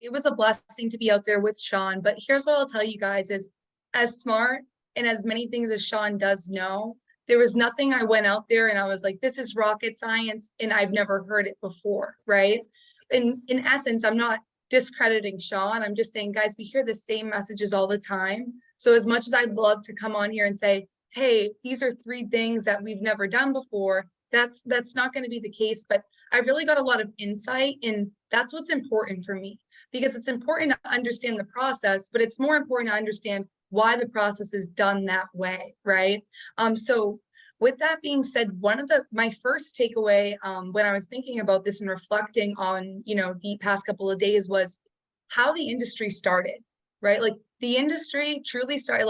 it was a blessing to be out there with Sean. But here's what I'll tell you guys is, as smart and as many things as Sean does know, there was nothing I went out there and I was like, this is rocket science and I've never heard it before, right? In essence, I'm not discrediting Sean. I'm just saying, guys, we hear the same messages all the time. So as much as I'd love to come on here and say, hey, these are 3 things that we've never done before, that's not going to be the case. But I really got a lot of insight, and that's what's important for me, because it's important to understand the process, but it's more important to understand why the process is done that way, right? So with that being said, one of my first takeaway when I was thinking about this and reflecting on, the past couple of days was how the industry started, right? Like the industry truly started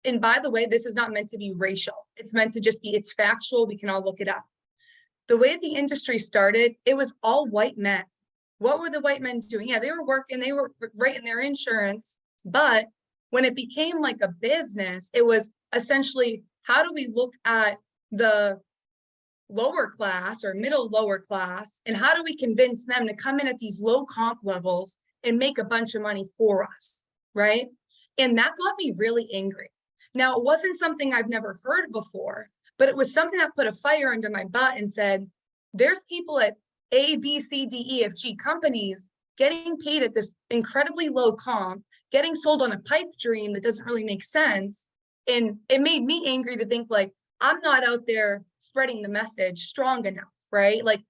and by the way, this is not meant to be racial. It's meant to just be, it's factual. We can all look it up. The way the industry started, it was all white men. What were the white men doing? Yeah, they were working, they were writing their insurance. But when it became like a business, it was essentially, how do we look at the lower class or middle lower class, and how do we convince them to come in at these low comp levels and make a bunch of money for us, right? And that got me really angry. Now, it wasn't something I've never heard before, but it was something that put a fire under my butt and said, there's people at A, B, C, D, E, F, G companies getting paid at this incredibly low comp, getting sold on a pipe dream that doesn't really make sense. And it made me angry to think like, I'm not out there spreading the message strong enough, right? Like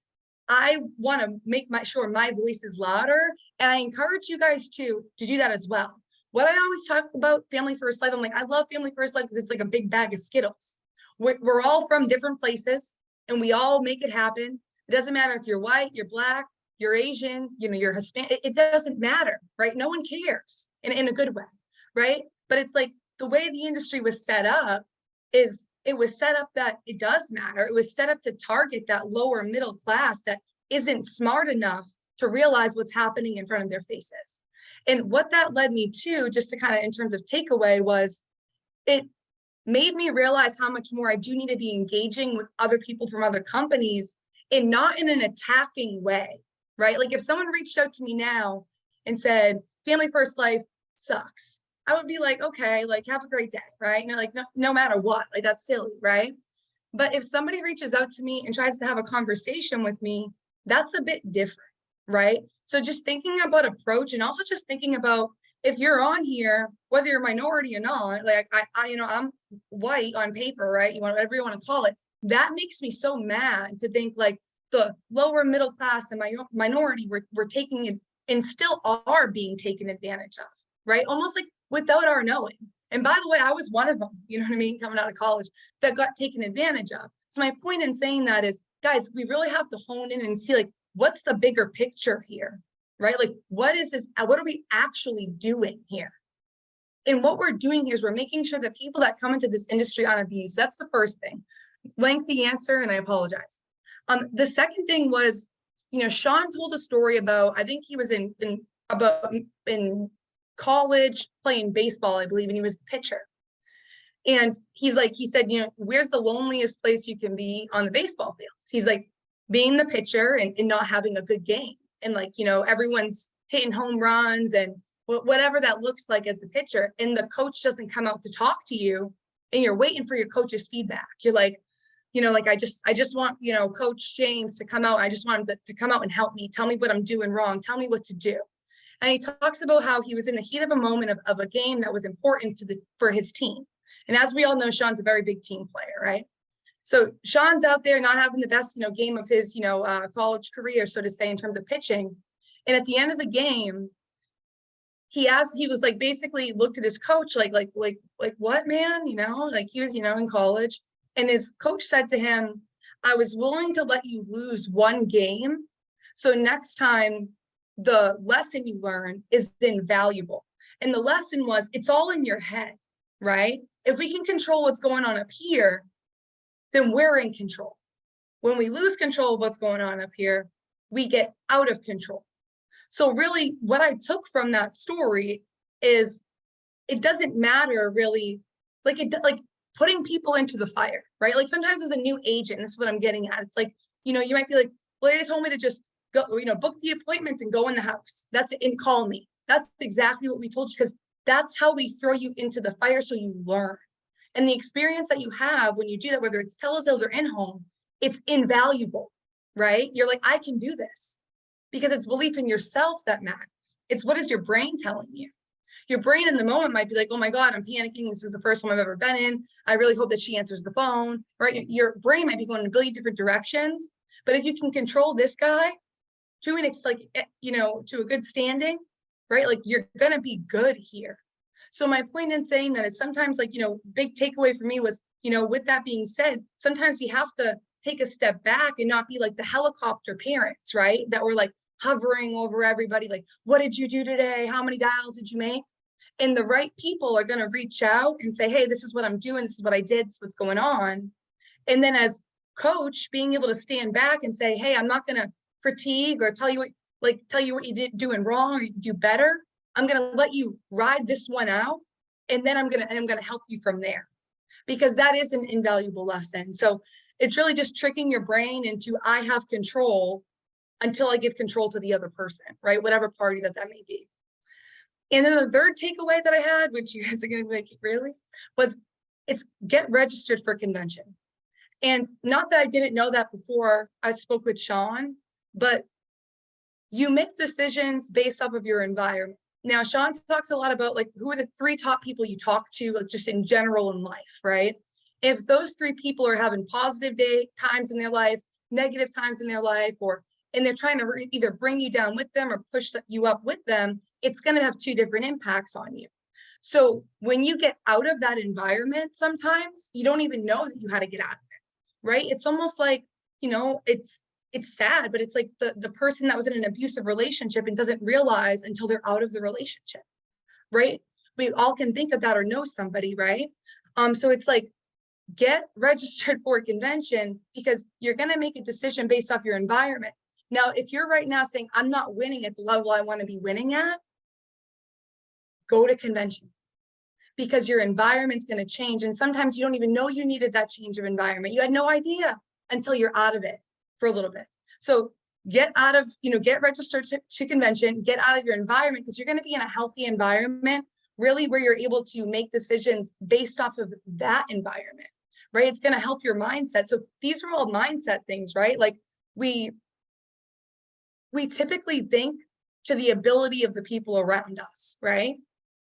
I want to make sure my voice is louder. And I encourage you guys to do that as well. What I always talk about Family First Life, I'm like, I love Family First Life because it's like a big bag of Skittles. We're all from different places and we all make it happen. It doesn't matter if you're white, you're black, you're Asian, you're Hispanic, it doesn't matter, right? No one cares in a good way, right? But it's like the way the industry was set up is it was set up that it does matter. It was set up to target that lower middle class that isn't smart enough to realize what's happening in front of their faces. And what that led me to, just to kind of in terms of takeaway, was it made me realize how much more I do need to be engaging with other people from other companies, and not in an attacking way, right? Like if someone reached out to me now and said, Family First Life sucks, I would be like, okay, like have a great day, right? And like, no matter what, like that's silly, right? But if somebody reaches out to me and tries to have a conversation with me, that's a bit different, right? So just thinking about approach, and also just thinking about if you're on here, whether you're a minority or not, like I'm white on paper, right? Whatever you want to call it. That makes me so mad to think like the lower middle class and minority we're taking it and still are being taken advantage of, right? Almost like without our knowing. And by the way, I was one of them, you know what I mean, coming out of college that got taken advantage of. So my point in saying that is, guys, we really have to hone in and see like, what's the bigger picture here, right? Like, what is this? What are we actually doing here? And what we're doing here is we're making sure that people that come into this industry on abuse, that's the first thing. Lengthy answer, and I apologize. The second thing was, Sean told a story about, I think he was in college playing baseball, I believe, and he was the pitcher. And he said, where's the loneliest place you can be on the baseball field? He's like, being the pitcher and not having a good game. And like, everyone's hitting home runs and whatever that looks like as the pitcher. And the coach doesn't come out to talk to you, and you're waiting for your coach's feedback. You're like, I just want, Coach James to come out. I just want him to come out and help me. Tell me what I'm doing wrong. Tell me what to do. And he talks about how he was in the heat of a moment of a game that was important for his team. And as we all know, Sean's a very big team player, right? So Sean's out there not having the best, game of his, college career, so to say, in terms of pitching. And at the end of the game, he was like, basically looked at his coach, like what, man? Like he was, in college. And his coach said to him, I was willing to let you lose one game. So next time, the lesson you learn is invaluable. And the lesson was, it's all in your head, right? If we can control what's going on up here, then we're in control. When we lose control of what's going on up here, we get out of control. So really what I took from that story is it doesn't matter really, like putting people into the fire, right? Like sometimes as a new agent, this is what I'm getting at. It's like, you might be like, well, they told me to just go, book the appointments and go in the house. That's it, and call me. That's exactly what we told you, because that's how we throw you into the fire so you learn. And the experience that you have when you do that, whether it's telesales or in-home, it's invaluable, right? You're like, I can do this, because it's belief in yourself that matters. It's what is your brain telling you? Your brain in the moment might be like, oh my God, I'm panicking. This is the first one I've ever been in. I really hope that she answers the phone, right? Your brain might be going in a billion different directions. But if you can control this guy to to a good standing, right? Like, you're going to be good here. So my point in saying that is sometimes, big takeaway for me was, with that being said, sometimes you have to take a step back and not be like the helicopter parents, right? That were like hovering over everybody. Like, what did you do today? How many dials did you make? And the right people are going to reach out and say, hey, this is what I'm doing. This is what I did. This is what's going on. And then as coach, being able to stand back and say, hey, I'm not going to critique or tell you what you did doing wrong or you do better. I'm going to let you ride this one out. And then I'm going to help you from there, because that is an invaluable lesson. So it's really just tricking your brain into, I have control until I give control to the other person, right? Whatever party that may be. And then the third takeaway that I had, which you guys are going to be like, really, was it's get registered for convention. And not that I didn't know that before I spoke with Sean, but you make decisions based off of your environment. Now, Sean talks a lot about like, who are the 3 top people you talk to, like, just in general in life, right? If those 3 people are having positive times in their life, negative times in their life, and they're trying to either bring you down with them or push you up with them, it's going to have 2 different impacts on you. So when you get out of that environment, sometimes you don't even know that you had to get out of it, right? It's almost like, it's sad, but it's like the person that was in an abusive relationship and doesn't realize until they're out of the relationship, right? We all can think of that or know somebody, right? So it's like, get registered for a convention, because you're going to make a decision based off your environment. Now, if you're right now saying, I'm not winning at the level I want to be winning at, go to convention, because your environment's going to change. And sometimes you don't even know you needed that change of environment. You had no idea until you're out of it for a little bit. So get registered to convention, get out of your environment, because you're going to be in a healthy environment, really, where you're able to make decisions based off of that environment, right? It's going to help your mindset. So these are all mindset things, right? Like, we typically think to the ability of the people around us, right?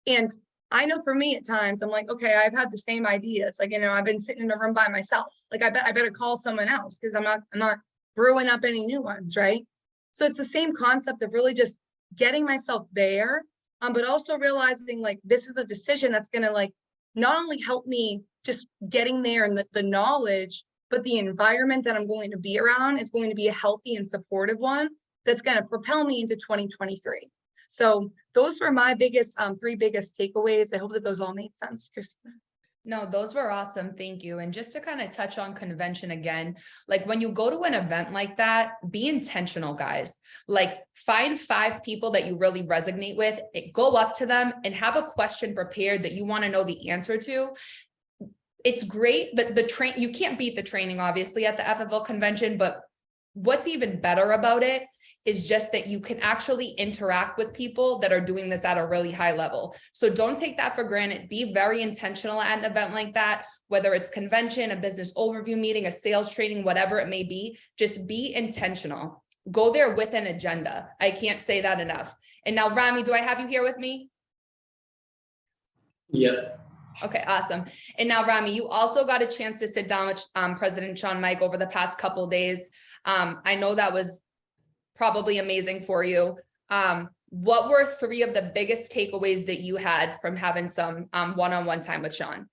And I know for me at times, I'm like, okay, I've had the same ideas. Like, I've been sitting in a room by myself. Like, I better call someone else, because I'm not brewing up any new ones, right? So it's the same concept of really just getting myself there, but also realizing, like, this is a decision that's going to, like, not only help me just getting there and the knowledge, but the environment that I'm going to be around is going to be a healthy and supportive one that's going to propel me into 2023. So those were my 3 biggest takeaways. I hope that those all made sense, Christina. No, those were awesome. Thank you. And just to kind of touch on convention again, like, when you go to an event like that, be intentional, guys. Like, find 5 people that you really resonate with, go up to them and have a question prepared that you want to know the answer to. It's great that you can't beat the training, obviously, at the FFL convention, but what's even better about it is just that you can actually interact with people that are doing this at a really high level. So don't take that for granted. Be very intentional at an event like that, whether it's convention, a business overview meeting, a sales training, whatever it may be. Just be intentional. Go there with an agenda. I can't say that enough. And now, Rami, do I have you here with me? Yep. Okay, awesome. And now, Rami, you also got a chance to sit down with President Sean Mike over the past couple of days. I know that was probably amazing for you. What were 3 of the biggest takeaways that you had from having some one-on-one time with Sean?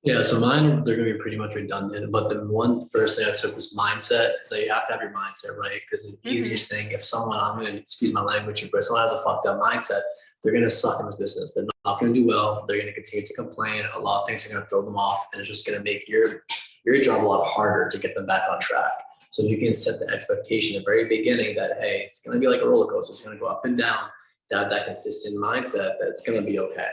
Yeah, so mine, they're going to be pretty much redundant, but the first thing I took was mindset. So you have to have your mindset right, because the easiest thing, if someone, I'm going to excuse my language, but someone has a fucked up mindset, they're going to suck in this business. They're not going to do well. They're going to continue to complain. A lot of things are going to throw them off, and it's just going to make your job a lot harder to get them back on track. So if you can set the expectation at the very beginning that, hey, it's going to be like a roller coaster. It's going to go up and down, to have that consistent mindset, that's going to be okay.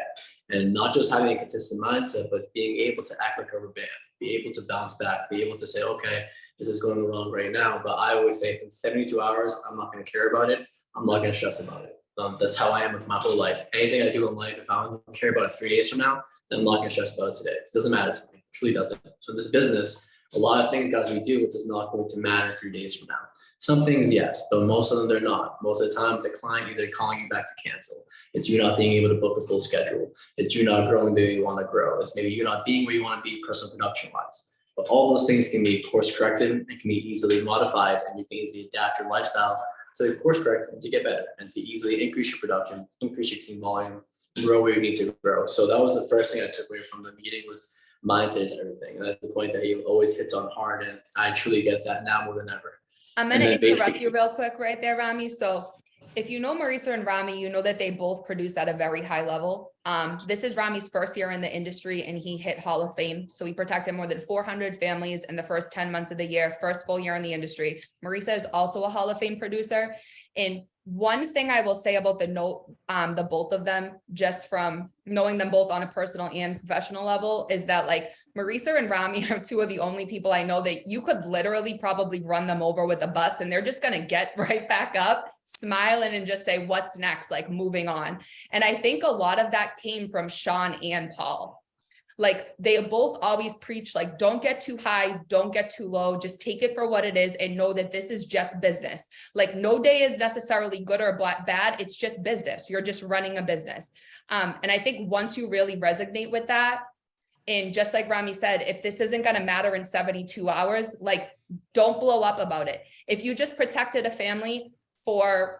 And not just having a consistent mindset, but being able to act like a rubber band. be able to bounce back, be able to say, okay, this is going wrong right now. But I always say in 72 hours, I'm not going to care about it. I'm not going to stress about it. That's how I am with my whole life. Anything I do in life, if I don't care about it 3 days from now, then I'm not going to stress about it today. It doesn't matter to me. It truly doesn't. So in this business, a lot of things, guys, we do, which is not going to matter 3 days from now. Some things, yes, but most of them, they're not. Most of the time, it's a client either calling you back to cancel. It's you not being able to book a full schedule. It's you not growing the way you want to grow. It's maybe you not being where you want to be personal production wise. But all those things can be course corrected and can be easily modified, and you can easily adapt your lifestyle to course correct and to get better and to easily increase your production, increase your team volume, grow where you need to grow. So that was the first thing I took away from the meeting was mindset is everything. And that's the point that he always hits on hard. And I truly get that now more than ever. I'm going to interrupt you real quick right there, Rami. So if you know Marisa and Rami, you know that they both produce at a very high level. This is Rami's first year in the industry and he hit Hall of Fame. So he protected more than 400 families in the first 10 months of the year, first full year in the industry. Marisa is also a Hall of Fame producer. And one thing I will say about the both of them, just from knowing them both on a personal and professional level, is that like Marisa and Rami are two of the only people I know that you could literally probably run them over with a bus and they're just going to get right back up, smiling and just say, what's next? Like moving on. And I think a lot of that came from Sean and Paul. Like they both always preach, like, don't get too high, don't get too low, just take it for what it is and know that this is just business. Like no day is necessarily good or bad. It's just business. You're just running a business. And I think once you really resonate with that, and just like Rami said, if this isn't going to matter in 72 hours, like don't blow up about it. If you just protected a family for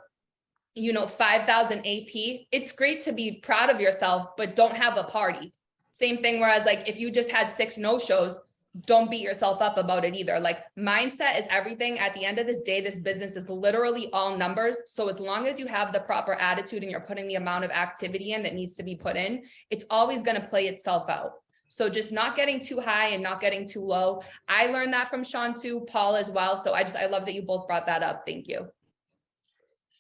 5,000 AP, it's great to be proud of yourself, but don't have a party. Same thing. Whereas like, if you just had 6 no-shows, don't beat yourself up about it either. Like mindset is everything. At the end of this day, this business is literally all numbers. So as long as you have the proper attitude and you're putting the amount of activity in that needs to be put in, it's always going to play itself out. So just not getting too high and not getting too low. I learned that from Sean too, Paul as well. So I love that you both brought that up. Thank you.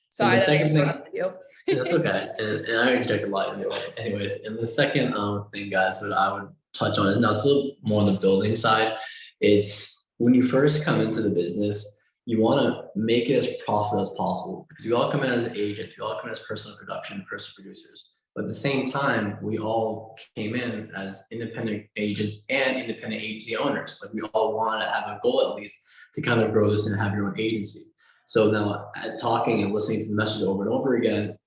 Sorry, the second thing, that's okay. And I interjected a lot anyways. And the second thing, guys, that I would touch on, now it's a little more on the building side. It's when you first come into the business, you want to make it as profitable as possible because we all come in as agents, we all come in as personal production, personal producers. But at the same time, we all came in as independent agents and independent agency owners. Like we all want to have a goal at least to kind of grow this and have your own agency. So now talking and listening to the message over and over again,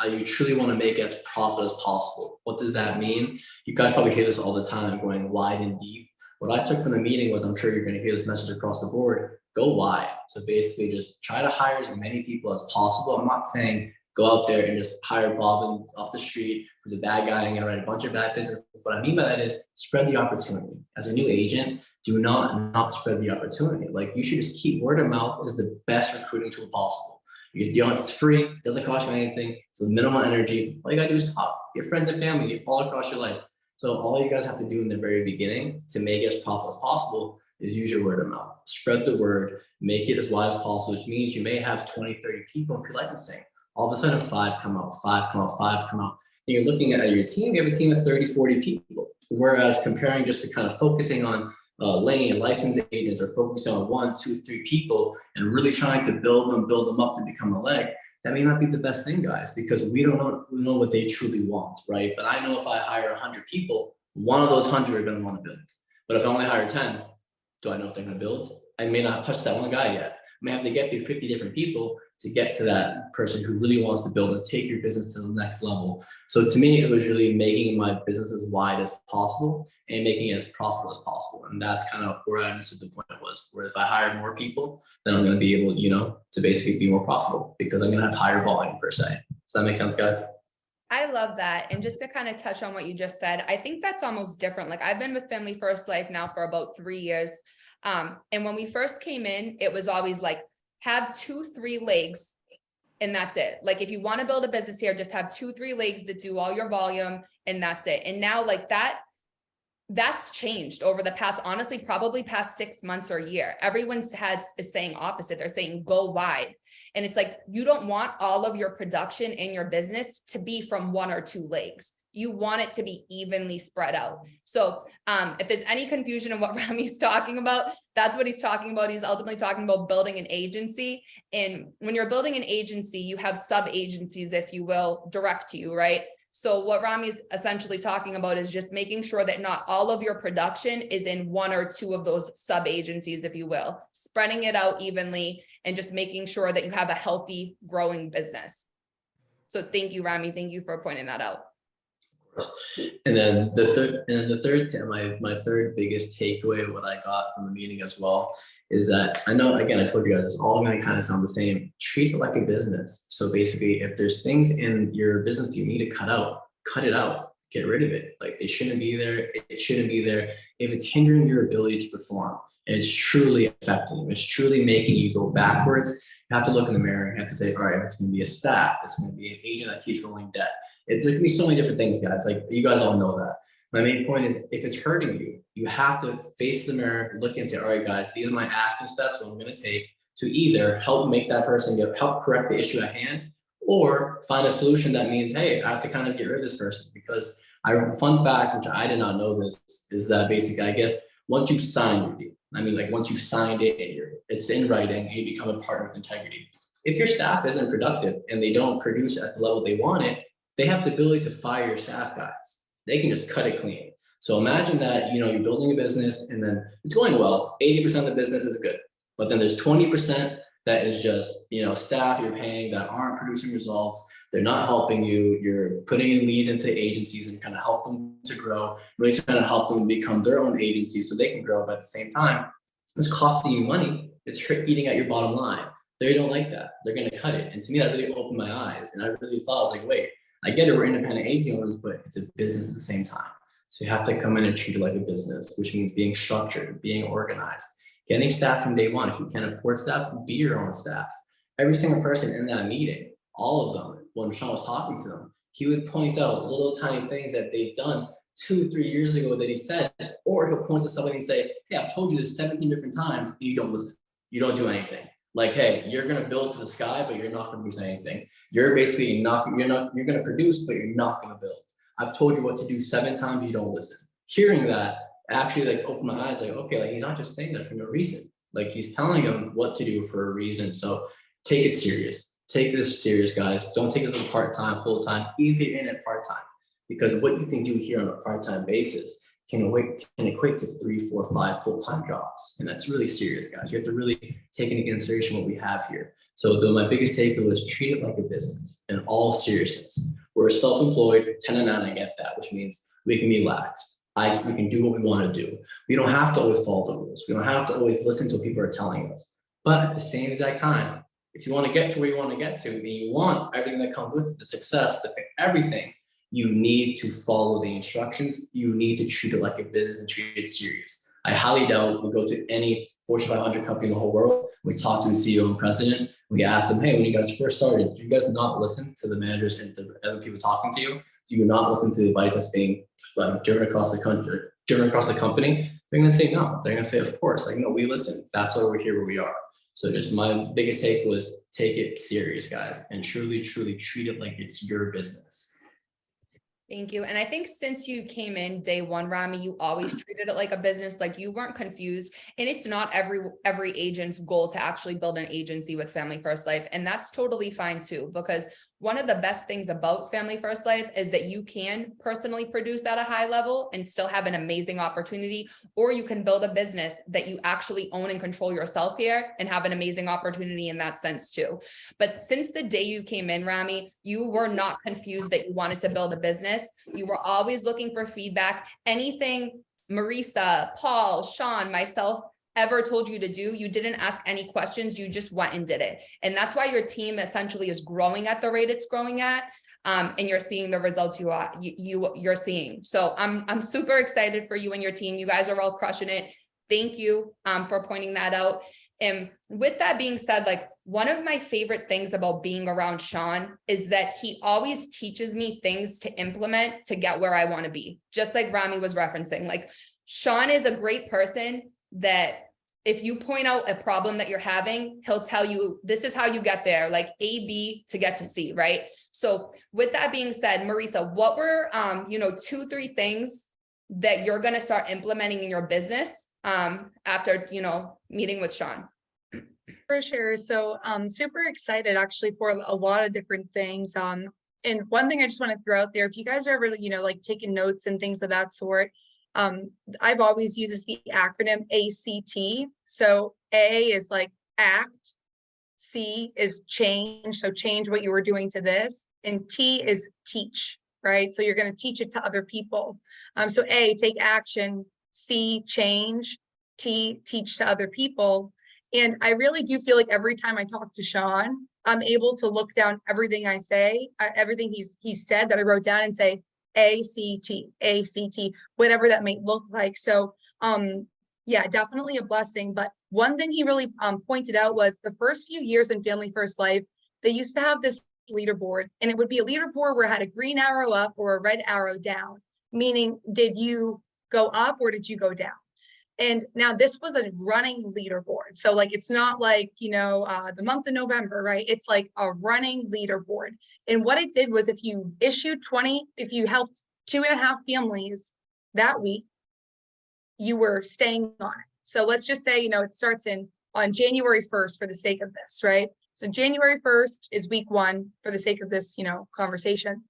you truly want to make it as profitable as possible. What does that mean? You guys probably hear this all the time, going wide and deep. What I took from the meeting was, I'm sure you're going to hear this message across the board, go wide. So basically just try to hire as many people as possible. I'm not saying go out there and just hire Bob off the street who's a bad guy and gonna write a bunch of bad business. What I mean by that is spread the opportunity. As a new agent, do not spread the opportunity. Like you should just keep word of mouth is the best recruiting tool possible. It's free, doesn't cost you anything. It's a minimal energy. All you gotta do is talk. Your friends and family all across your life. So all you guys have to do in the very beginning to make it as profitable as possible is use your word of mouth. Spread the word, make it as wide as possible, which means you may have 20, 30 people in your licensing. All of a sudden 5 come out, 5 come out, 5 come out. And you're looking at your team, you have a team of 30, 40 people. Whereas comparing just to kind of focusing on lane licensed agents or focusing on 1, 2, 3 people and really trying to build them up to become a leg, that may not be the best thing, guys, because we don't know what they truly want, right? But I know if I hire 100 people, one of those 100 are going to want to build. But if I only hire 10, do I know if they're going to build? I may not have touched that one guy yet. I may have to get through 50 different people to get to that person who really wants to build and take your business to the next level. So to me, it was really making my business as wide as possible and making it as profitable as possible. And that's kind of where I understood the point was, where if I hire more people, then I'm going to be able, to basically be more profitable because I'm going to have higher volume per se. Does that make sense, guys? I love that. And just to kind of touch on what you just said, I think that's almost different. Like I've been with Family First Life now for about 3 years. And when we first came in, it was always like, have 2-3 legs and that's it. Like if you want to build a business here, just have 2-3 legs that do all your volume and that's it. And now like that's changed over the past, honestly, probably past 6 months or a year. Everyone is saying opposite. They're saying go wide. And it's like, you don't want all of your production in your business to be from 1 or 2 legs. You want it to be evenly spread out. So if there's any confusion in what Rami's talking about, that's what he's talking about. He's ultimately talking about building an agency. And when you're building an agency, you have sub agencies, if you will, direct to you, right? So what Rami's essentially talking about is just making sure that not all of your production is in one or two of those sub agencies, if you will, spreading it out evenly and just making sure that you have a healthy, growing business. So thank you, Rami. Thank you for pointing that out. And then my third biggest takeaway, what I got from the meeting as well, is that I know, again, I told you guys, it's all going to kind of sound the same. Treat it like a business. So basically, if there's things in your business you need to cut out, cut it out, get rid of it. Like, they shouldn't be there. It shouldn't be there. If it's hindering your ability to perform, and it's truly affecting you, it's truly making you go backwards, you have to look in the mirror and you have to say, all right, it's going to be a staff, it's going to be an agent that keeps rolling debt. There can be so many different things, guys. Like, you guys all know that. My main point is, if it's hurting you, you have to face the mirror, look and say, all right, guys, these are my action steps, what I'm going to take to either help make that person help correct the issue at hand, or find a solution that means, hey, I have to kind of get rid of this person. Because fun fact, which I did not know this, is that basically, I guess, once you sign your deal, once you signed it and it's in writing, you become a partner with integrity. If your staff isn't productive and they don't produce at the level they want it, they have the ability to fire your staff, guys. They can just cut it clean. So imagine that, you're building a business and then it's going well. 80% of the business is good, but then there's 20% that is just, staff you're paying that aren't producing results. They're not helping you. You're putting in leads into agencies and kind of help them to grow, really trying to help them become their own agency so they can grow. But at the same time, it's costing you money. It's eating at your bottom line. They don't like that. They're going to cut it. And to me, that really opened my eyes. And I really thought, I was like, wait, I get it, we're independent agency owners, but it's a business at the same time. So you have to come in and treat it like a business, which means being structured, being organized, getting staff from day one. If you can't afford staff, be your own staff. Every single person in that meeting, all of them, when Sean was talking to them, he would point out little tiny things that they've done 2-3 years ago that he said, or he'll point to somebody and say, hey, I've told you this 17 different times, and you don't listen. You don't do anything. Like, hey, you're going to build to the sky, but you're not going to produce anything. You're basically you're going to produce, but you're not going to build. I've told you what to do 7 times, you don't listen. Hearing that actually opened my eyes, okay, he's not just saying that for no reason. Like, he's telling them what to do for a reason. So take it serious. Take this serious, guys. Don't take this as a part-time, full-time, even if you're in it part-time, because what you can do here on a part-time basis can equate to 3, 4, 5 full-time jobs. And that's really serious, guys. You have to really take into consideration what we have here. So my biggest takeaway is treat it like a business in all seriousness. We're self-employed, 1099, I get that, which means we can be laxed. We can do what we want to do. We don't have to always follow the rules. We don't have to always listen to what people are telling us. But at the same exact time, if you want to get to where you want to get to, and you want everything that comes with it, the success, everything, you need to follow the instructions. You need to treat it like a business and treat it serious. I highly doubt we go to any Fortune 500 company in the whole world. We talk to the CEO and president. We ask them, hey, when you guys first started, did you guys not listen to the managers and the other people talking to you? Do you not listen to the advice that's being driven across the country, driven across the company? They're going to say no. They're going to say, of course. No, we listen. That's why we're here where we are. So just my biggest take was take it serious, guys, and truly, truly treat it like it's your business. Thank you. And I think since you came in day one, Rami, you always treated it like a business, like you weren't confused. And it's not every agent's goal to actually build an agency with Family First Life. And that's totally fine too, because one of the best things about Family First Life is that you can personally produce at a high level and still have an amazing opportunity, or you can build a business that you actually own and control yourself here and have an amazing opportunity in that sense too. But since the day you came in, Rami, you were not confused that you wanted to build a business. You were always looking for feedback. Anything Marisa, Paul, Sean, myself ever told you to do, you didn't ask any questions, you just went and did it. And that's why your team essentially is growing at the rate it's growing at. And you're seeing the results you're seeing. So I'm super excited for you and your team. You guys are all crushing it. Thank you for pointing that out. And with that being said, one of my favorite things about being around Sean is that he always teaches me things to implement to get where I want to be. Just like Rami was referencing, Sean is a great person that if you point out a problem that you're having, he'll tell you, this is how you get there, like A, B to get to C, right? So with that being said, Marisa, what were, 2-3 things that you're going to start implementing in your business after, meeting with Sean? For sure. So super excited actually for a lot of different things. And one thing I just want to throw out there, if you guys are ever, like taking notes and things of that sort, I've always used the acronym ACT. So A is like act, C is change. So change what you were doing to this, and T is teach, right? So you're going to teach it to other people. So A, take action, C, change, T, teach to other people. And I really do feel like every time I talk to Sean, I'm able to look down everything I say, everything he's said that I wrote down and say, ACT, whatever that may look like. So, yeah, definitely a blessing. But one thing he really pointed out was the first few years in Family First Life, they used to have this leaderboard, and it would be a leaderboard where it had a green arrow up or a red arrow down, meaning did you go up or did you go down? And now this was a running leaderboard. So like, it's not like, the month of November, right? It's like a running leaderboard. And what it did was if you helped 2.5 families that week, you were staying on it. So let's just say, it starts on January 1st for the sake of this, right? So January 1st is week 1 for the sake of this, conversation.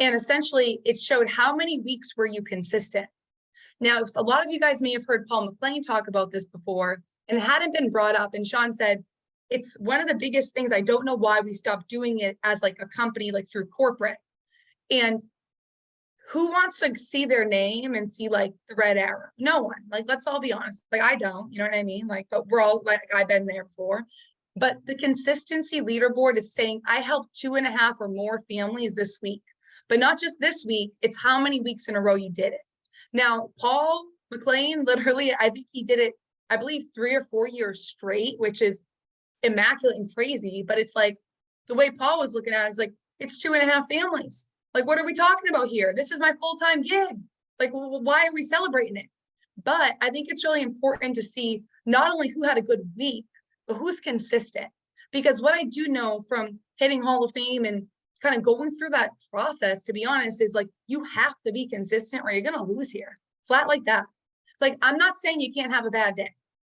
And essentially it showed how many weeks were you consistent. Now, a lot of you guys may have heard Paul McLean talk about this before, and it hadn't been brought up. And Sean said, it's one of the biggest things. I don't know why we stopped doing it as like a company, like through corporate. And who wants to see their name and see like the red arrow? No one. Like, let's all be honest. Like, I don't, you know what I mean? Like, but we're all like, I've been there before. But the consistency leaderboard is saying, I helped 2.5 or more families this week. But not just this week, it's how many weeks in a row you did it. Now, Paul McLean, literally, I think he did it, I believe 3 or 4 years straight, which is immaculate and crazy. But it's like the way Paul was looking at it is like, it's 2.5 families. Like, what are we talking about here? This is my full-time gig. Like, why are we celebrating it? But I think it's really important to see not only who had a good week, but who's consistent. Because what I do know from hitting Hall of Fame and kind of going through that process, to be honest, is like, you have to be consistent or you're going to lose here, flat like that. Like, I'm not saying you can't have a bad day.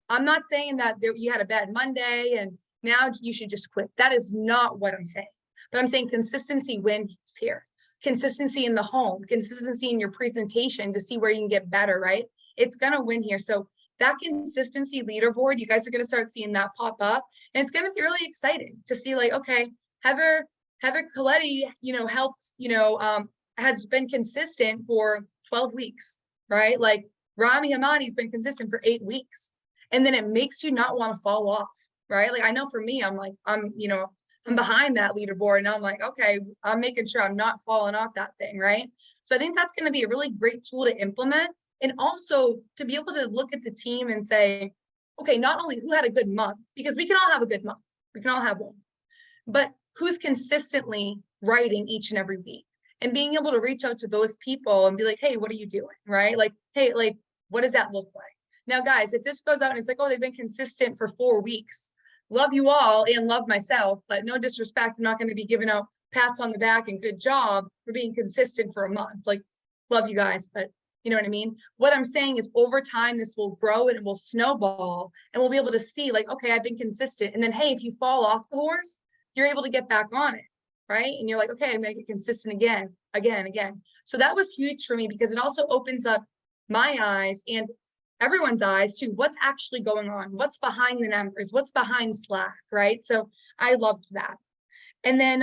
I'm not saying that you had a bad Monday and now you should just quit. That is not what I'm saying. But I'm saying consistency wins here. Consistency in the home, consistency in your presentation to see where you can get better, right? It's going to win here. So that consistency leaderboard, you guys are going to start seeing that pop up. And it's going to be really exciting to see like, okay, Heather Coletti, helped, has been consistent for 12 weeks, right? Like Rami Hamady has been consistent for 8 weeks. And then it makes you not want to fall off, right? Like, I know for me, I'm behind that leaderboard and I'm like, okay, I'm making sure I'm not falling off that thing, right? So I think that's going to be a really great tool to implement. And also to be able to look at the team and say, okay, not only who had a good month, because we can all have a good month, we can all have one, but who's consistently writing each and every week and being able to reach out to those people and be like, hey, what are you doing? Right? Like, hey, like, what does that look like? Now, guys, if this goes out and it's like, oh, they've been consistent for 4 weeks, love you all and love myself, but no disrespect, I'm not going to be giving out pats on the back and good job for being consistent for a month. Like, love you guys, but you know what I mean? What I'm saying is over time, this will grow and it will snowball and we'll be able to see like, okay, I've been consistent. And then, hey, if you fall off the horse, you're able to get back on it, right? And you're like, okay, I'm going to get consistent again. So that was huge for me because it also opens up my eyes and everyone's eyes to what's actually going on, what's behind the numbers, what's behind Slack, right? So I loved that. And then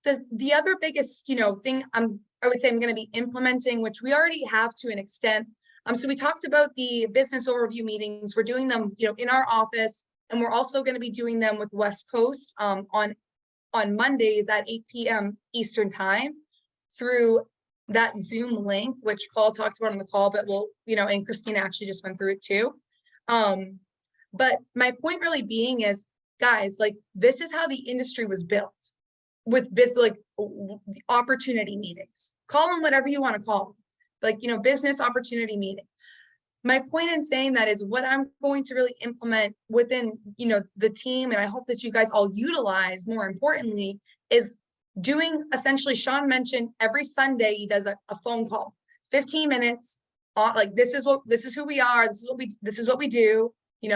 the other biggest, thing I would say I'm going to be implementing, which we already have to an extent. So we talked about the business overview meetings. We're doing them, in our office, and we're also going to be doing them with West Coast on Mondays at 8 p.m. Eastern time through that Zoom link, which Paul talked about on the call, but we'll, and Christina actually just went through it too. But my point really being is, guys, like, this is how the industry was built with business, like opportunity meetings, call them whatever you want to call them, like, business opportunity meeting. My point in saying that is what I'm going to really implement within, the team, and I hope that you guys all utilize, more importantly, is doing, essentially, Sean mentioned every Sunday he does a phone call, 15 minutes on, like, this is who we are, this is what we do,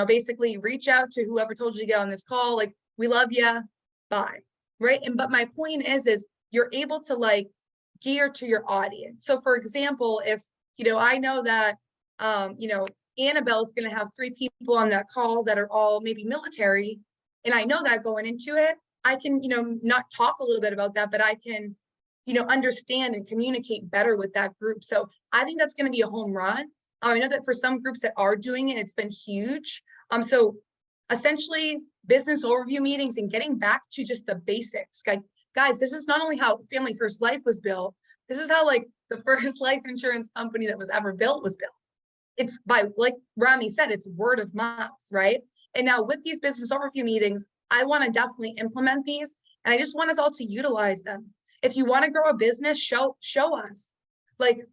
basically reach out to whoever told you to get on this call, like, we love you, bye. Right. But my point is you're able to, like, gear to your audience. So for example, if, I know that, Annabelle's going to have 3 people on that call that are all maybe military, and I know that going into it, I can, not talk a little bit about that, but I can, understand and communicate better with that group. So I think that's going to be a home run. I know that for some groups that are doing it, it's been huge. So essentially, business overview meetings and getting back to just the basics. Guys, this is not only how Family First Life was built, this is how, like, the first life insurance company that was ever built was built. It's by, like Rami said, it's word of mouth, right? And now with these business overview meetings, I want to definitely implement these, and I just want us all to utilize them. If you want to grow a business, show us. Like,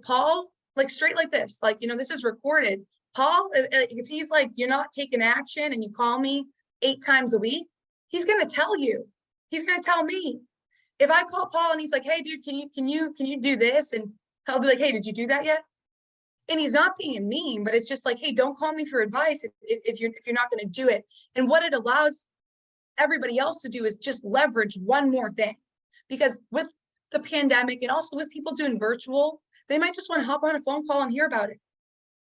Paul, like, straight like this, like, this is recorded. Paul, if he's like, you're not taking action, and you call me 8 times a week, he's going to tell you. He's going to tell me. If I call Paul and he's like, hey, dude, can you do this? And I'll be like, hey, did you do that yet? And he's not being mean, but it's just like, hey, don't call me for advice if you're not going to do it. And what it allows everybody else to do is just leverage one more thing. Because with the pandemic, and also with people doing virtual, they might just want to hop on a phone call and hear about it.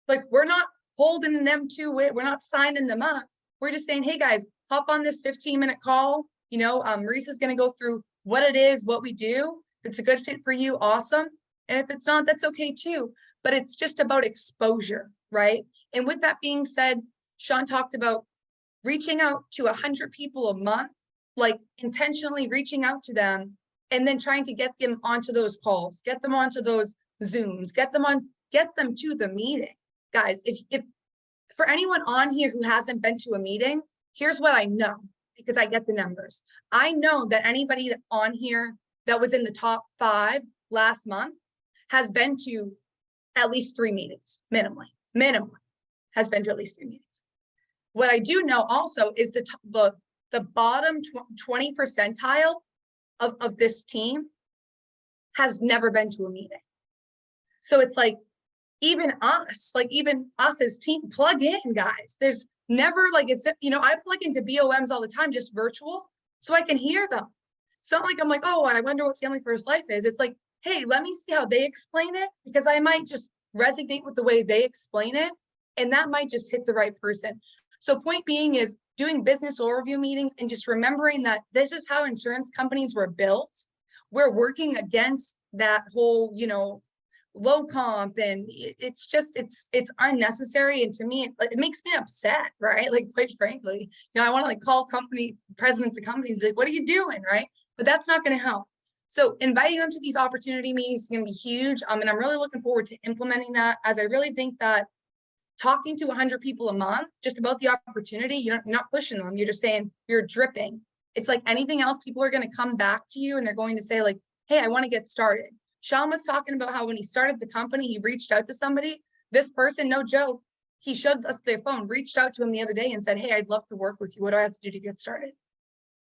Like, we're not holding them to it. We're not signing them up. We're just saying, hey guys, hop on this 15-minute call. Marissa's going to go through what it is, what we do. If it's a good fit for you, awesome. And if it's not, that's okay too. But it's just about exposure, right? And with that being said, Sean talked about reaching out to 100 people a month, like intentionally reaching out to them, and then trying to get them onto those calls, get them onto those Zooms, get them to the meeting. Guys, if for anyone on here who hasn't been to a meeting, here's what I know, because I get the numbers. I know that anybody on here that was in the top 5 last month has been to at least 3 meetings, minimally has been to at least 3 meetings. What I do know also is the bottom 20 percentile of this team has never been to a meeting. So it's like, even us as team, plug in, guys. There's never, like, it's, I plug into BOMs all the time, just virtual, so I can hear them. It's not like I'm like, oh, I wonder what Family First Life is. It's like, hey, let me see how they explain it, because I might just resonate with the way they explain it, and that might just hit the right person. So point being is doing business overview meetings and just remembering that this is how insurance companies were built. We're working against that whole, low comp, and it's unnecessary. And to me, it makes me upset, right? Like, quite frankly, I want to, like, call presidents of companies, like, what are you doing, right? But that's not going to help. So inviting them to these opportunity meetings is going to be huge. And I'm really looking forward to implementing that, as I really think that talking to 100 people a month just about the opportunity, you're not pushing them. You're just saying, you're dripping. It's like anything else, people are going to come back to you and they're going to say, like, hey, I want to get started. Sean was talking about how when he started the company, he reached out to somebody. This person, no joke, he showed us their phone, reached out to him the other day and said, hey, I'd love to work with you. What do I have to do to get started?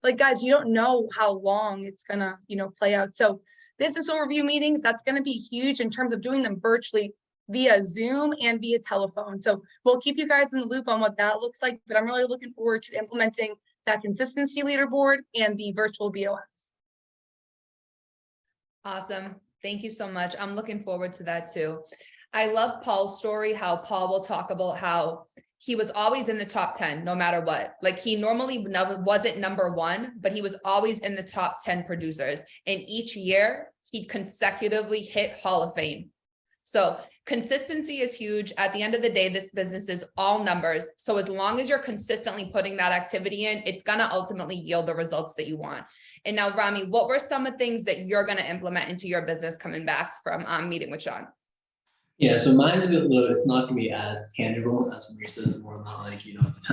Like, guys, you don't know how long it's gonna, play out. So business overview meetings, that's gonna be huge in terms of doing them virtually via Zoom and via telephone. So we'll keep you guys in the loop on what that looks like, but I'm really looking forward to implementing that consistency leaderboard and the virtual BOMs. Awesome. Thank you so much. I'm looking forward to that too. I love Paul's story, how Paul will talk about how he was always in the top 10, no matter what. Like, he normally wasn't number 1, but he was always in the top 10 producers. And each year he'd consecutively hit Hall of Fame. So consistency is huge. At the end of the day, this business is all numbers. So as long as you're consistently putting that activity in, it's going to ultimately yield the results that you want. And now, Rami, what were some of the things that you're going to implement into your business coming back from meeting with Sean? Yeah, so mine's a bit little, it's not gonna be as tangible as Marisa's, more not like,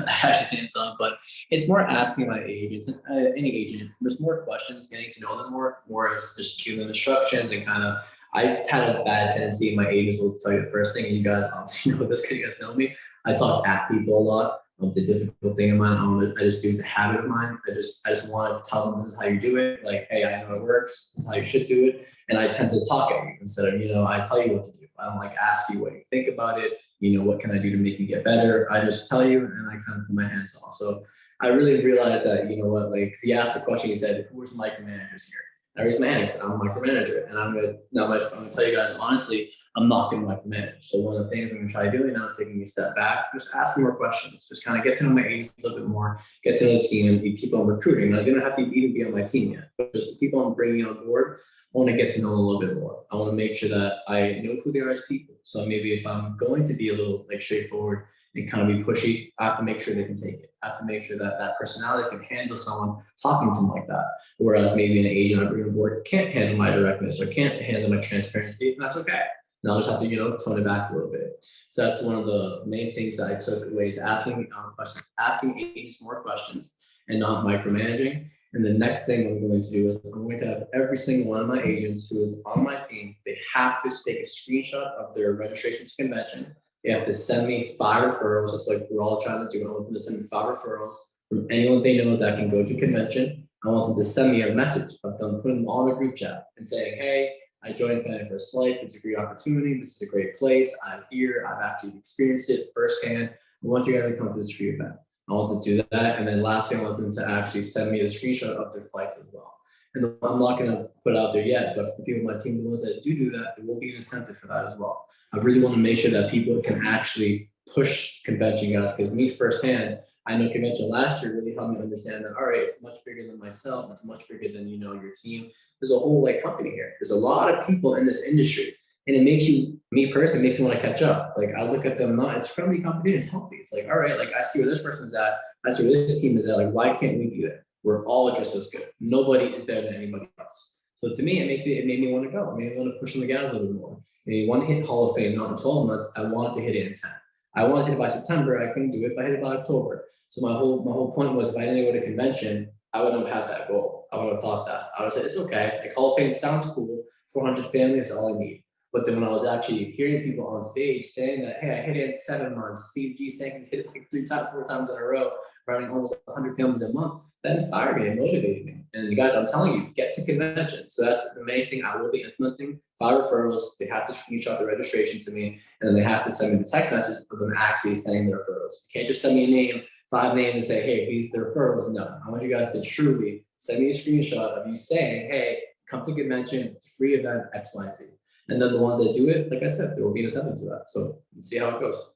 actually hands on, but it's more asking my agents, any agent, there's more questions, getting to know them more as just giving them instructions and kind of, I had a bad tendency, my agents will tell you the first thing, and you guys obviously know this because you guys know me, I talk at people a lot. It's a difficult thing of mine. I just do it's a habit of mine. I just want to tell them this is how you do it. Like, hey, I know it works. This is how you should do it. And I tend to talk at you instead of, I tell you what to do. I don't like ask you what you think about it. What can I do to make you get better? I just tell you and I kind of put my hands off. So I really realized that, like, 'cause he asked the question, he said, who's the micromanagers here? I raised my hand and said, I'm a micromanager. And I'm gonna tell you guys honestly, I'm not gonna micromanage. So one of the things I'm gonna try doing now is taking a step back, just asking more questions, just kind of get to know my agents a little bit more, get to know the team, and people I'm recruiting. Now, they don't have to even be on my team yet, but just the people I'm bringing on board, I want to get to know them a little bit more. I want to make sure that I know who they are as people. So maybe if I'm going to be a little like straightforward and kind of be pushy, I have to make sure they can take it. I have to make sure that that personality can handle someone talking to them like that. Whereas maybe an agent I bring on board can't handle my directness or can't handle my transparency, and that's okay. And I'll just have to, tone it back a little bit. So that's one of the main things that I took away is asking questions, asking agents more questions and not micromanaging. And the next thing I'm going to do is I'm going to have every single one of my agents who is on my team, they have to take a screenshot of their registration to convention. They have to send me 5 referrals, just like we're all trying to do. I want them to send me 5 referrals from anyone they know that can go to convention. I want them to send me a message of them putting them on a group chat and saying, hey, I joined FFL Solidity. It's a great opportunity. This is a great place. I'm here. I've actually experienced it firsthand. I want you guys to come to this free event. I want to do that. And then lastly, I want them to actually send me a screenshot of their flights as well. And I'm not going to put it out there yet, but for people on my team, the ones that do that, there will be an incentive for that as well. I really want to make sure that people can actually push convention guys, because me firsthand, I know convention last year really helped me understand that, all right, it's much bigger than myself. It's much bigger than, your team. There's a whole company here. There's a lot of people in this industry. And it makes me personally, makes me want to catch up. Like I look at them, it's friendly competition, it's healthy. It's like, all right, like I see where this person's at, I see where this team is at. Like, why can't we do that? We're all just as good. Nobody is better than anybody else. So to me, it made me want to go. It made me want to push them again a little bit more. And you want to hit Hall of Fame, not in 12 months. I wanted to hit it in 10. I wanted to hit it by September. I couldn't do it, but I hit it by October. So my whole point was, if I didn't go to convention, I wouldn't have had that goal. I would have thought that. I would have said, it's okay. Like Hall of Fame sounds cool. 400 families is all I need. But then when I was actually hearing people on stage saying that, hey, I hit it in 7 months, Steve G saying he's hit it like 3 times, 4 times in a row, running almost 100 families a month, that inspired me and motivated me. And you guys, I'm telling you, get to convention. So that's the main thing I will be implementing. 5 referrals. They have to screenshot the registration to me, and then they have to send me the text message of them actually sending their referrals. You can't just send me a name, 5 names, and say, hey, these are the referrals. No, I want you guys to truly send me a screenshot of you saying, hey, come to convention, it's a free event, X, Y, Z. And then the ones that do it, like I said, there will be an incentive to that. So let's see how it goes.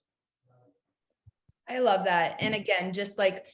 I love that. And again, just like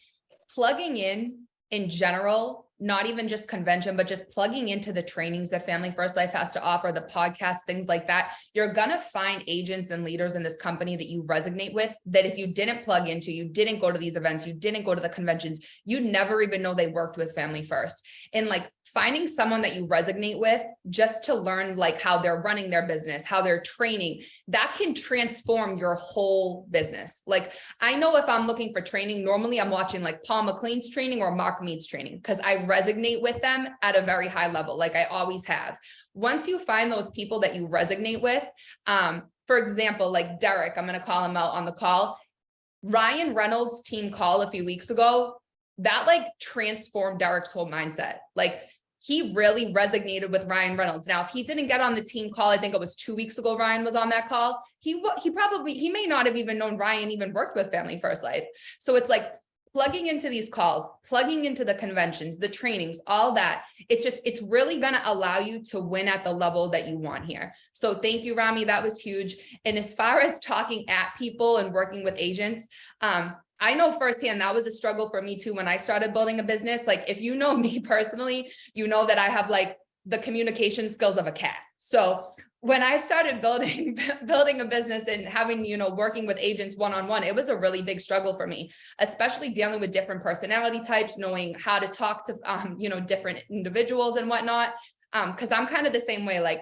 plugging in general, not even just convention, but just plugging into the trainings that Family First Life has to offer, the podcast, things like that. You're going to find agents and leaders in this company that you resonate with, that if you didn't plug into, you didn't go to these events, you didn't go to the conventions, you never even know they worked with Family First. And like finding someone that you resonate with just to learn like how they're running their business, how they're training, that can transform your whole business. Like I know if I'm looking for training, normally I'm watching like Paul McLean's training or Mark Mead's training, because I resonate with them at a very high level, like I always have. Once you find those people that you resonate with, for example, like Derek, I'm going to call him out on the call. Ryan Reynolds' team call a few weeks ago, that like transformed Derek's whole mindset. Like he really resonated with Ryan Reynolds. Now, if he didn't get on the team call, I think it was 2 weeks ago, Ryan was on that call. He may not have even known Ryan even worked with Family First Life. So it's like plugging into these calls, plugging into the conventions, the trainings, all that. It's really going to allow you to win at the level that you want here. So thank you, Rami. That was huge. And as far as talking at people and working with agents, I know firsthand that was a struggle for me too when I started building a business. Like if you know me personally, you know that I have like the communication skills of a cat. So when I started building a business and having, working with agents one-on-one, it was a really big struggle for me, especially dealing with different personality types, knowing how to talk to, different individuals and whatnot. Cause I'm kind of the same way, like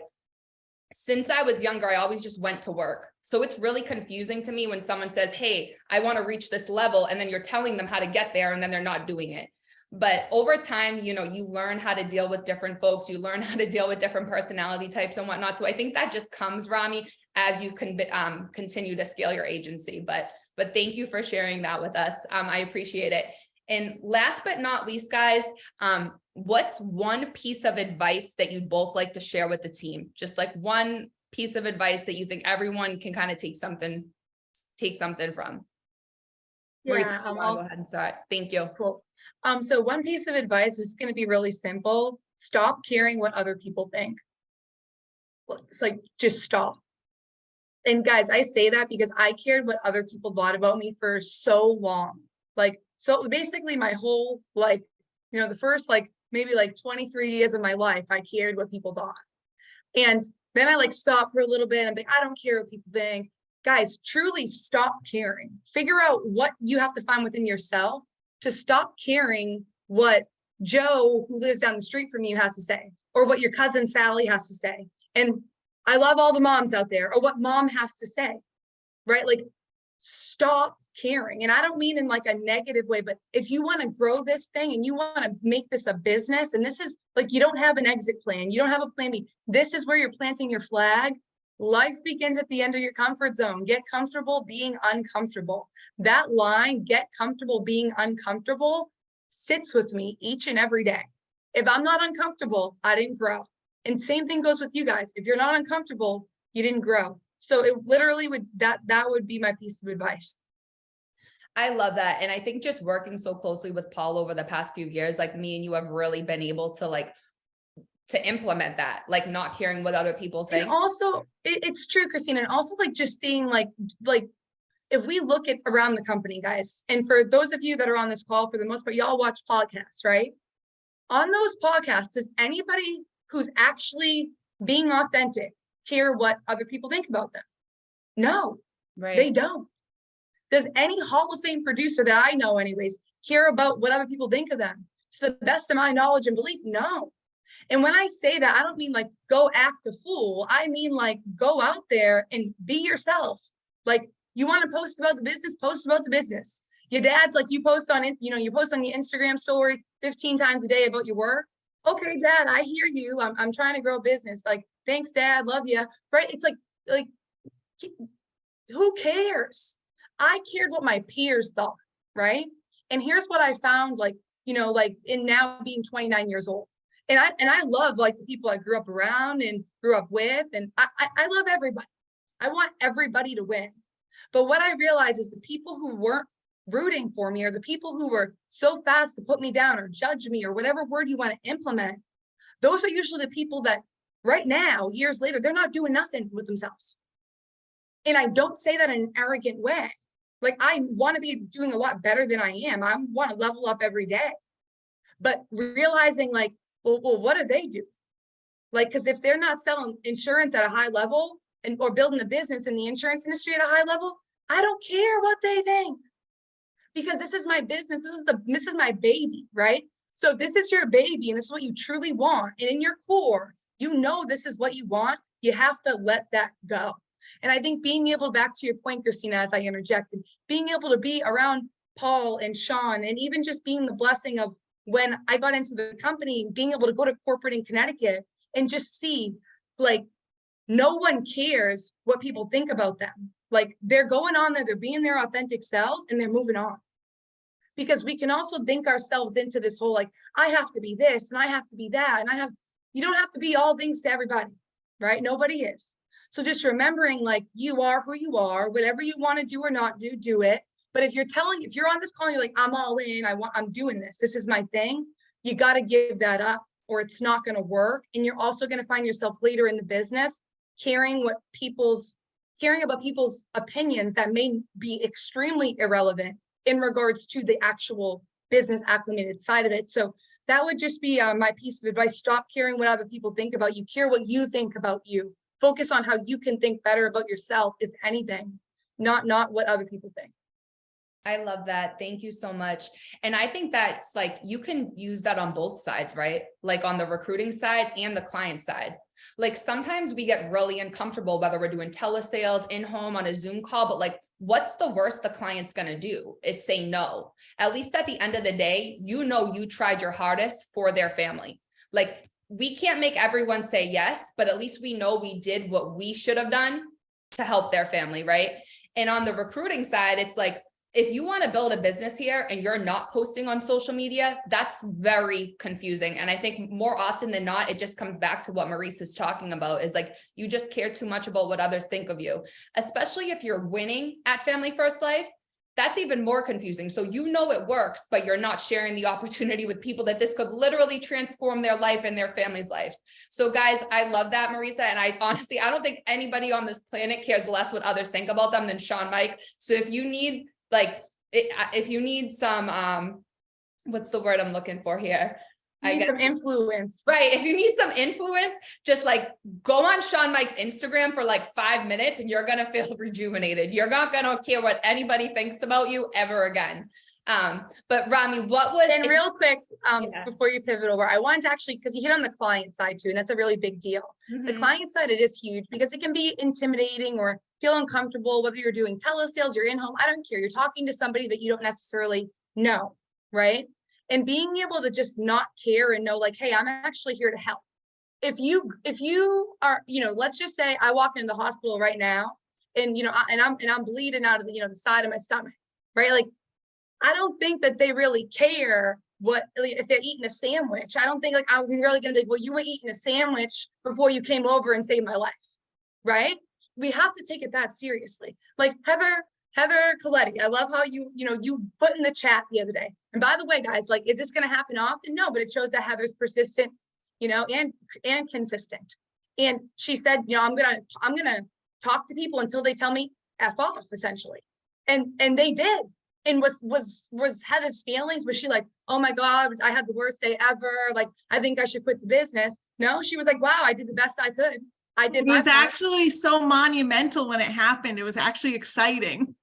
since I was younger, I always just went to work. So it's really confusing to me when someone says, hey, I want to reach this level, and then you're telling them how to get there and then they're not doing it. But over time, you learn how to deal with different folks, you learn how to deal with different personality types and whatnot. So I think that just comes, Rami, as you can continue to scale your agency. But thank you for sharing that with us. I appreciate it. And last but not least, guys, what's one piece of advice that you'd both like to share with the team? Just like one piece of advice that you think everyone can kind of take something from. Yeah, Marisa, I'll go ahead and start. Thank you. cool. So one piece of advice is going to be really simple. Stop caring what other people think. It's like, just stop. And guys, I say that because I cared what other people thought about me for so long. Like, so basically my whole, like, the first, like, maybe like 23 years of my life, I cared what people thought. And then I like stopped for a little bit and I'm like, I don't care what people think. Guys, truly stop caring. Figure out what you have to find within yourself to stop caring what Joe, who lives down the street from you, has to say, or what your cousin Sally has to say. And I love all the moms out there, or what mom has to say, right? Like, stop caring. And I don't mean in like a negative way, but if you want to grow this thing and you want to make this a business, and this is like, you don't have an exit plan, you don't have a plan B, this is where you're planting your flag. Life begins at the end of your comfort zone. Get comfortable being uncomfortable. That line, get comfortable being uncomfortable, sits with me each and every day. If I'm not uncomfortable, I didn't grow. And same thing goes with you guys. If you're not uncomfortable, you didn't grow. So it literally would, that would be my piece of advice. I love that. And I think just working so closely with Paul over the past few years, like me and you have really been able to implement that, like not caring what other people think. And also, it's true, Christina. And also like just seeing like if we look at around the company, guys, and for those of you that are on this call, for the most part, y'all watch podcasts, right? On those podcasts, does anybody who's actually being authentic care what other people think about them? No, Right. They don't. Does any Hall of Fame producer that I know anyways care about what other people think of them? To the best of my knowledge and belief, no. And when I say that, I don't mean like go act the fool. I mean like go out there and be yourself. Like, you want to post about the business, post about the business. Your dad's like, you post on it, you post on your Instagram story 15 times a day about your work. Okay, Dad, I hear you. I'm trying to grow a business. Like, thanks, Dad, love you. Right? It's like who cares? I cared what my peers thought, right? And here's what I found, like in now being 29 years old. And I love like the people I grew up around and grew up with. And I love everybody. I want everybody to win. But what I realized is the people who weren't rooting for me, or the people who were so fast to put me down or judge me, or whatever word you want to implement, those are usually the people that right now, years later, they're not doing nothing with themselves. And I don't say that in an arrogant way. Like, I want to be doing a lot better than I am. I want to level up every day. But realizing like, well, what do they do? Like, because if they're not selling insurance at a high level or building a business in the insurance industry at a high level, I don't care what they think, because this is my business. This is my baby, right? So if this is your baby and this is what you truly want, and in your core, this is what you want, you have to let that go. And I think being able, back to your point, Christina, as I interjected, being able to be around Paul and Sean, and even just being the blessing of when I got into the company, being able to go to corporate in Connecticut and just see like, no one cares what people think about them. Like, they're going on there, they're being their authentic selves, and they're moving on. Because we can also think ourselves into this whole, like, I have to be this and I have to be that. And you don't have to be all things to everybody, right? Nobody is. So just remembering, like, you are who you are, whatever you want to do or not do, do it. But if you're on this call and you're like, I'm all in, I'm doing this, this is my thing, you got to give that up, or it's not going to work. And you're also going to find yourself later in the business caring about people's opinions that may be extremely irrelevant in regards to the actual business acclimated side of it. So that would just be my piece of advice. Stop caring what other people think about you. Care what you think about you. Focus on how you can think better about yourself, if anything, not what other people think. I love that. Thank you so much. And I think that's like, you can use that on both sides, right? Like on the recruiting side and the client side. Like sometimes we get really uncomfortable, whether we're doing telesales, in-home, on a Zoom call, but like, what's the worst the client's gonna do is say no. At least at the end of the day, you know, you tried your hardest for their family. Like we can't make everyone say yes, but at least we know we did what we should have done to help their family, right? And on the recruiting side, it's like, if you want to build a business here and you're not posting on social media, that's very confusing. And I think more often than not, it just comes back to what Maurice is talking about, is like, you just care too much about what others think of you, especially if you're winning at Family First Life. That's even more confusing. So you know it works, but you're not sharing the opportunity with people that this could literally transform their life and their family's lives. So guys, I love that, Marisa. And I honestly, I don't think anybody on this planet cares less what others think about them than Sean Mike. So if you need if you need some, what's the word I'm looking for here? Some influence. Right. If you need some influence, just like go on Sean Mike's Instagram for like 5 minutes and you're going to feel rejuvenated. You're not going to care what anybody thinks about you ever again. But Rami, what was— And real quick, before you pivot over, I wanted to actually, because you hit on the client side too, and that's a really big deal. The client side, it is huge because it can be intimidating or feel uncomfortable, whether you're doing telesales, you're in home, I don't care. You're talking to somebody that you don't necessarily know, right? And being able to just not care and know like, hey, I'm actually here to help. If you are, let's just say I walk into the hospital right now and, I'm bleeding out of the side of my stomach, right? Like, I don't think that they really care if they're eating a sandwich. I don't think like I'm really going to be, well, you were eating a sandwich before you came over and saved my life, right? We have to take it that seriously. Like Heather Coletti, I love how you put in the chat the other day. And by the way, guys, like, is this going to happen often? No, but it shows that Heather's persistent, and consistent. And she said, I'm gonna talk to people until they tell me F off, essentially. And they did. And was Heather's feelings? Was she like, oh my God, I had the worst day ever. Like, I think I should quit the business. No, she was like, wow, I did the best I could. I did. It was actually so monumental when it happened. It was actually exciting.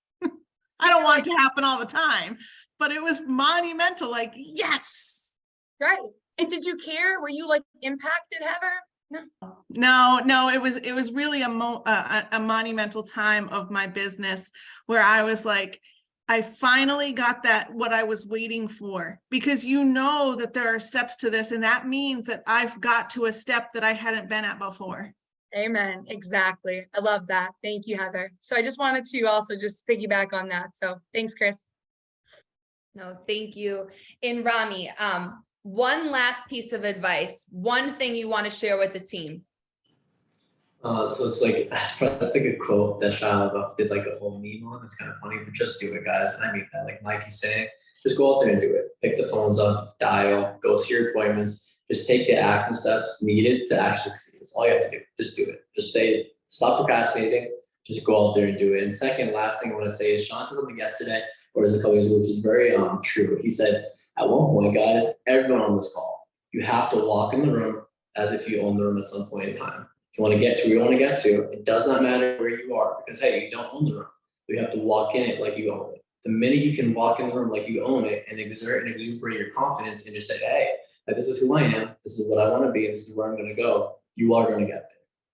I don't want it to happen all the time, but it was monumental. Like, yes. Right. And did you care? Were you like impacted, Heather? No, it was really a monumental time of my business where I was like, I finally got what I was waiting for, because that there are steps to this. And that means that I've got to a step that I hadn't been at before. Amen. Exactly. I love that. Thank you, Heather. So I just wanted to also just piggyback on that. So thanks, Chris. No, thank you. And Rami, one last piece of advice, one thing you want to share with the team. So it's like, that's like a quote that Shia LaBeouf did like a whole meme on. It's kind of funny, but just do it, guys. And I mean that, like Mikey's saying, just go out there and do it. Pick the phones up, dial, go see your appointments. Just take the action steps needed to actually succeed. That's all you have to do. Just do it. Just say, stop procrastinating. Just go out there and do it. And second, last thing I want to say is Sean said something yesterday, or in the couple years, which is very true. He said, at one point, guys, everyone on this call, you have to walk in the room as if you own the room at some point in time. If you want to get to where you want to get to, it does not matter where you are, because, hey, you don't own the room. You have to walk in it like you own it. The minute you can walk in the room like you own it and exert and exuberate your confidence and just say, hey, this is who I am, this is what I want to be, and this is where I'm going to go, you are going to get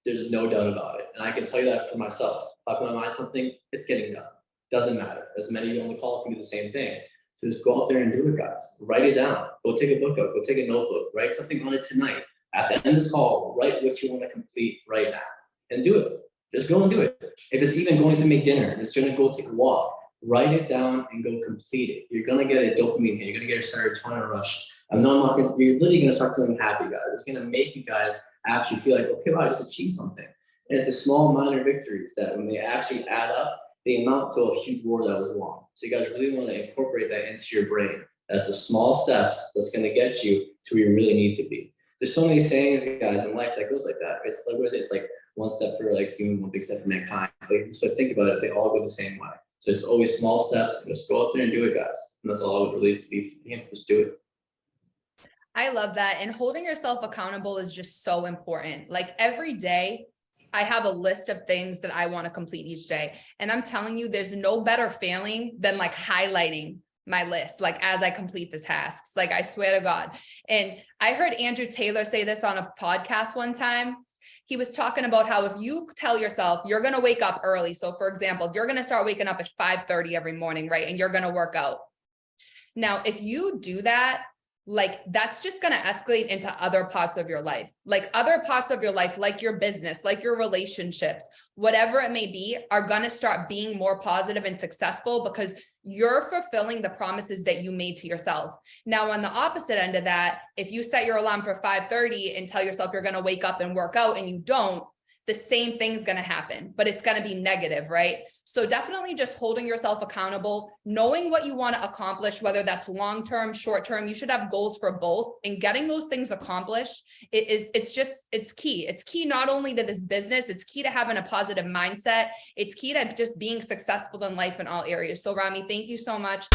there. There's no doubt about it. And I can tell you that for myself. If I put my mind something, it's getting done. Doesn't matter. As many of you on the call can do the same thing. So just go out there and do it, guys. Write it down. Go take a book out. Go take a notebook. Write something on it tonight. At the end of this call, write what you want to complete right now and do it. Just go and do it. If it's even going to make dinner, it's going to go take a walk, write it down and go complete it. You're going to get a dopamine hit. You're going to get a serotonin rush. You're literally going to start feeling happy, guys. It's going to make you guys actually feel like, okay, wow, I just achieved something. And it's the small minor victories that when they actually add up, they amount to a huge reward that was won. So you guys really want to incorporate that into your brain. That's the small steps that's going to get you to where you really need to be. There's so many sayings, guys, in life that goes like that. It's like, what is it? It's like one step for like human, one big step for mankind. Like, so think about it, they all go the same way. So it's always small steps. Just go out there and do it, guys. And that's all I would really leave for you. Just do it. I love that. And holding yourself accountable is just so important. Like every day, I have a list of things that I want to complete each day. And I'm telling you, there's no better feeling than like highlighting my list, like as I complete the tasks, like I swear to God. And I heard Andrew Taylor say this on a podcast one time. He was talking about how if you tell yourself you're going to wake up early. So for example, if you're going to start waking up at 5:30 every morning, right? And you're going to work out. Now, if you do that, like that's just going to escalate into other parts of your life, like your business, like your relationships, whatever it may be, are going to start being more positive and successful because you're fulfilling the promises that you made to yourself. Now, on the opposite end of that, if you set your alarm for 5:30 and tell yourself you're going to wake up and work out and you don't, the same thing's going to happen, but it's going to be negative, right? So definitely just holding yourself accountable, knowing what you want to accomplish, whether that's long-term, short-term, you should have goals for both, and getting those things accomplished. It's key. It's key not only to this business, it's key to having a positive mindset. It's key to just being successful in life in all areas. So Rami, thank you so much.